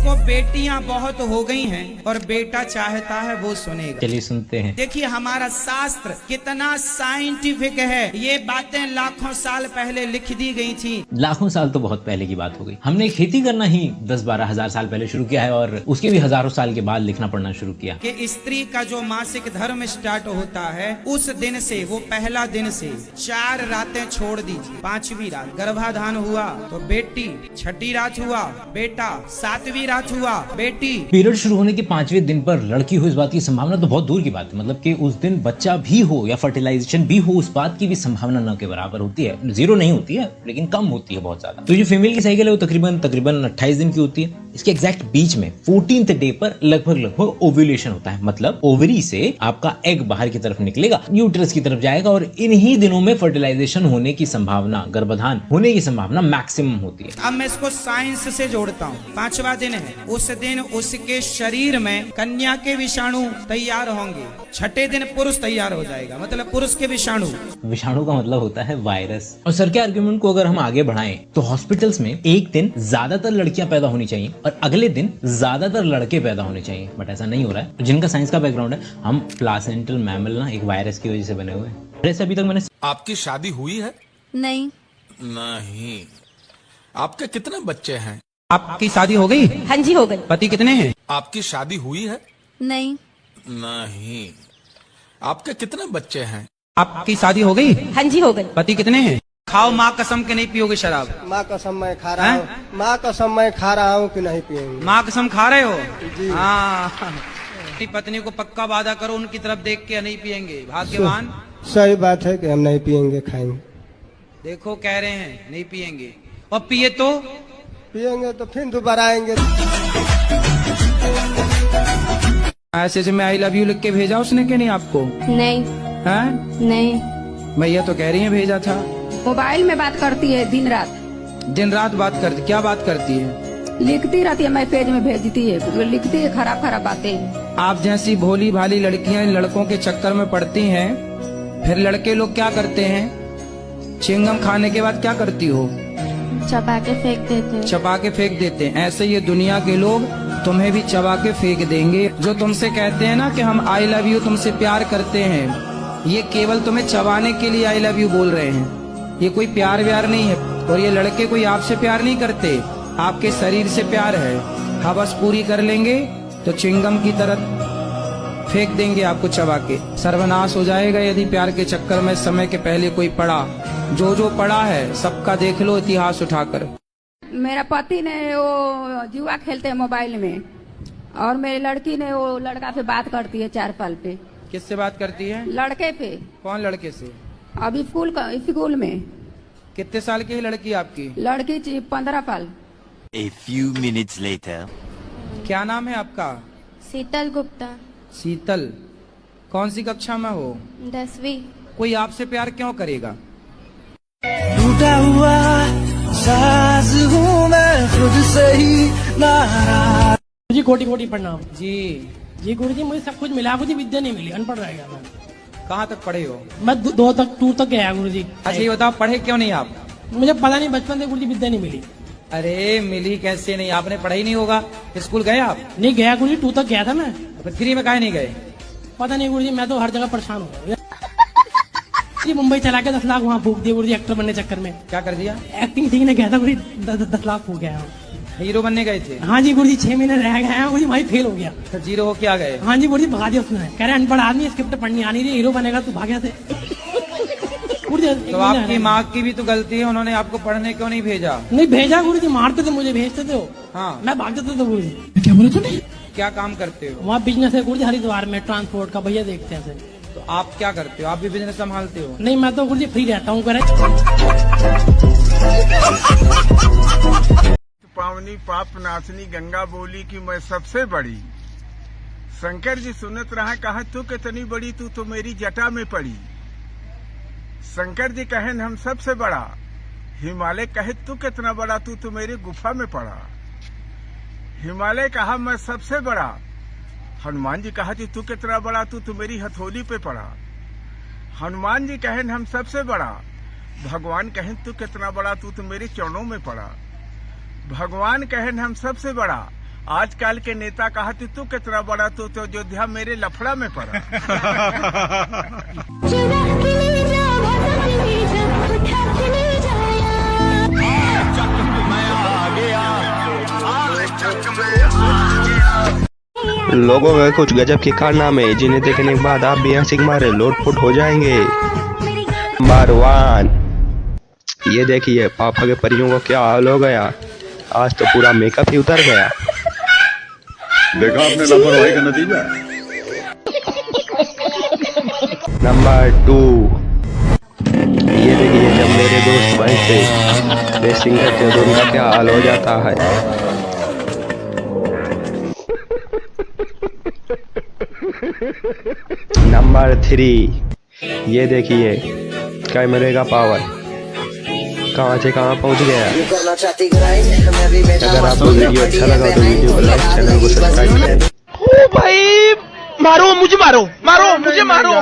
इसको बेटियां बहुत हो गई हैं और बेटा चाहता है वो सुनेगा। चलिए सुनते हैं। देखिए हमारा शास्त्र कितना साइंटिफिक है, ये बातें लाखों साल पहले लिख दी गई थी। लाखों साल तो बहुत पहले की बात हो गई। हमने खेती करना ही 10-12 हजार साल पहले शुरू किया है और उसके भी हजारों साल के बाद लिखना पढ़ना शुरू किया। कि स्त्री का जो मासिक धर्म स्टार्ट होता है उस दिन से, वो पहला दिन से 4 रातें छोड़ दीजिए। 5वीं रात गर्भाधान हुआ तो बेटी, 6ठी रात हुआ बेटा, 7वीं रात हुआ बेटी। पीरियड शुरू होने के 5वें दिन पर लड़की हो इस बात की संभावना तो बहुत दूर की बात है। मतलब कि उस दिन बच्चा भी हो या फर्टिलाइजेशन भी हो, उस बात की भी संभावना न के बराबर होती है। जीरो नहीं होती है लेकिन कम होती है बहुत ज्यादा। तो जो फीमेल की साइकिल है वो तकरीबन 28 दिन की होती है। इसके एग्जैक्ट बीच में 14th डे पर लगभग ओव्यूलेशन होता है। मतलब ओवरी से आपका एग बाहर की तरफ निकलेगा, यूट्रस की तरफ जाएगा और इन्हीं दिनों में फर्टिलाइजेशन होने की संभावना, गर्भाधान होने की संभावना मैक्सिमम होती है। अब मैं इसको साइंस से जोड़ता हूँ। 5वां दिन है, उस दिन उसके शरीर में कन्या के विषाणु तैयार होंगे। 6ठे दिन पुरुष तैयार हो जाएगा, मतलब पुरुष के विषाणु। विषाणु का मतलब होता है वायरस। और सर के आर्गुमेंट को अगर हम आगे बढ़ाएं तो हॉस्पिटल्स में एक दिन ज्यादातर लड़कियां पैदा होनी चाहिए और अगले दिन ज्यादातर लड़के पैदा होने चाहिए, बट ऐसा नहीं हो रहा है। जिनका साइंस का बैकग्राउंड है, हम प्लासेंटल मैमल ना एक वायरस की वजह से बने हुए हैं। वैसे अभी तक मैंने आपकी शादी हुई है? नहीं। नहीं। आपके कितने बच्चे हैं? आपकी शादी हो गई? हाँ जी हो गई। पति कितने हैं? आपकी शादी हुई है? नहीं। नहीं। आपके कितने बच्चे हैं? आपकी शादी हो गई? हाँ जी हो गई। पति कितने हैं? खाओ माँ कसम के नहीं पियोगे शराब? माँ कसम मैं खा रहा हूँ। माँ कसम मैं खा रहा हूँ कि नहीं पिएंगे। माँ कसम खा रहे हो? जी। हाँ। अपनी पत्नी को पक्का वादा करो, उनकी तरफ देख के नहीं पिएंगे। भाग्यवान। सही बात है कि हम नहीं पिएंगे, खाएंगे। देखो कह रहे हैं नहीं पिएंगे, और पिए तो पिएंगे तो फिर दोबारा आएंगे। मैसेज में आई लव यू लिख के भेजा उसने कि नहीं आपको? नहीं। हैं? नहीं। भैया तो कह रही है भेजा था। मोबाइल में बात करती है दिन रात। दिन रात बात करती? क्या बात करती है? लिखती रहती है, मैसेज में भेजती है, लिखती है खराब खराब बातें। आप जैसी भोली भाली लड़कियां इन लड़कों के चक्कर में पड़ती हैं, फिर लड़के लोग क्या करते हैं? चिंगम खाने के बाद क्या करती हो? चबा के फेंक देते। चबा के फेंक देते हैं। ऐसे ये दुनिया के लोग तुम्हें भी चबा के फेंक देंगे। जो तुमसे कहते हैं ना कि हम आई लव यू, तुमसे प्यार करते हैं, ये केवल तुम्हें चबाने के लिए आई लव यू बोल रहे हैं। ये कोई प्यार व्यार नहीं है। और ये लड़के कोई आपसे प्यार नहीं करते, आपके शरीर से प्यार है। हवस पूरी कर लेंगे तो चिंगम की तरह फेंक देंगे आपको चबा के। सर्वनाश हो जाएगा यदि प्यार के चक्कर में समय के पहले कोई पड़ा। जो पड़ा है सबका देख लो इतिहास उठाकर। मेरा पति ने वो जुआ खेलते हैं मोबाइल में, और मेरी लड़की ने वो लड़का से बात करती है 4 पल पे। किससे बात करती है? लड़के पे। कौन लड़के से? अभी स्कूल में। कितने साल की है लड़की आपकी? लड़की 15 साल। A few minutes later. क्या नाम है आपका? शीतल गुप्ता। शीतल। कौन सी कक्षा में हो? 10वीं। कोई आपसे प्यार क्यों करेगा? टूटा हुआ साज हूँ मैं खुद से ही नाराज। जी कोटि कोटि प्रणाम। जी गुरुजी मुझे सब कुछ मिला, मुझे विद्या नहीं मिली, अनपढ़ रह गया मैं। कहाँ तक पढ़े हो? मैं 2 तक गया गुरुजी। अच्छा ये बताओ पढ़े क्यों नहीं आप? मुझे पता नहीं, बचपन से गुरुजी विद्या नहीं मिली। अरे मिली कैसे नहीं? आपने पढ़ा ही नहीं होगा। स्कूल गए आप? नहीं गया गुरुजी, 2 तक गया था मैं। तो फ्री में काहे नहीं गए? पता नहीं गुरुजी, मैं तो हर जगह परेशान हो गया। मुंबई चला के 10 लाख वहाँ फूक दिए गुरुजी, एक्टर बनने चक्कर में। क्या कर दिया? एक्टिंग ठीक नहीं गया था गुरुजी, 10 लाख फूक गया। हीरो बनने गए थे? हाँ जी गुरुजी, 6 महीने रह गए गुरुजी, वहीं फेल हो गया। तो जीरो हो क्या गए? हाँ जी गुरुजी, भगा दिया उसने। कह रहे अनपढ़ आदमी, स्क्रिप्ट पढ़नी आनी रही, हीरो बनेगा तू, भाग्या से। तो आपकी माँ की भी तो गलती है, उन्होंने आपको पढ़ने क्यों नहीं भेजा? नहीं भेजा गुरुजी, मारते थे मुझे, भेजते थे वो। हाँ मैं भाग जाता था गुरुजी। क्या बोले तूने? क्या काम करते हो? वहाँ बिजनेस है गुरुजी, हरिद्वार में ट्रांसपोर्ट का, भैया देखते हैं। तो आप क्या करते हो? आप भी बिजनेस संभालते हो? नहीं मैं तो गुरुजी फ्री रहता हूँ। पावनी पाप नाशनी गंगा बोली कि मैं सबसे बड़ी। शंकर जी सुनत रहा, कहा तू कितनी बड़ी, तू तो मेरी जटा में पड़ी। शंकर जी कहें हम सबसे बड़ा। हिमालय कहे तू कितना बड़ा, तू तो मेरी गुफा में पड़ा। हिमालय कहा मैं सबसे बड़ा। हनुमान जी कहा कि तू कितना बड़ा, तू तो मेरी हथौली पे पड़ा। हनुमान जी कहें हम सबसे बड़ा। भगवान कहें तू कितना बड़ा, तू तो मेरे चरणों में पड़ा। भगवान कहें हम सबसे बड़ा। आजकल के नेता कहा तू कितना बड़ा, तू तो अयोध्या मेरे लफड़ा में पड़ा। लोगों के कुछ गजब के कारनामे जिन्हें देखने के बाद आप भी हंसी मारे लोटपोट हो जाएंगे। नंबर 1, ये देखिए पापा के परियों को क्या हाल हो गया, आज तो पूरा मेकअप ही उतर गया। देखा आपने लापरवाही का नतीजा। नंबर 2, ये देखिए जब मेरे दोस्त भाई से रेसिंग करते तो उनका क्या हाल हो जाता है। नंबर 3, ये देखिए कैमरे का पावर कहां से कहां पहुंच गया। अगर आपको वीडियो अच्छा लगा तो वीडियो को लाइक, चैनल को सब्सक्राइब करें। ओ भाई मारो मुझे, मारो मुझे, मारो।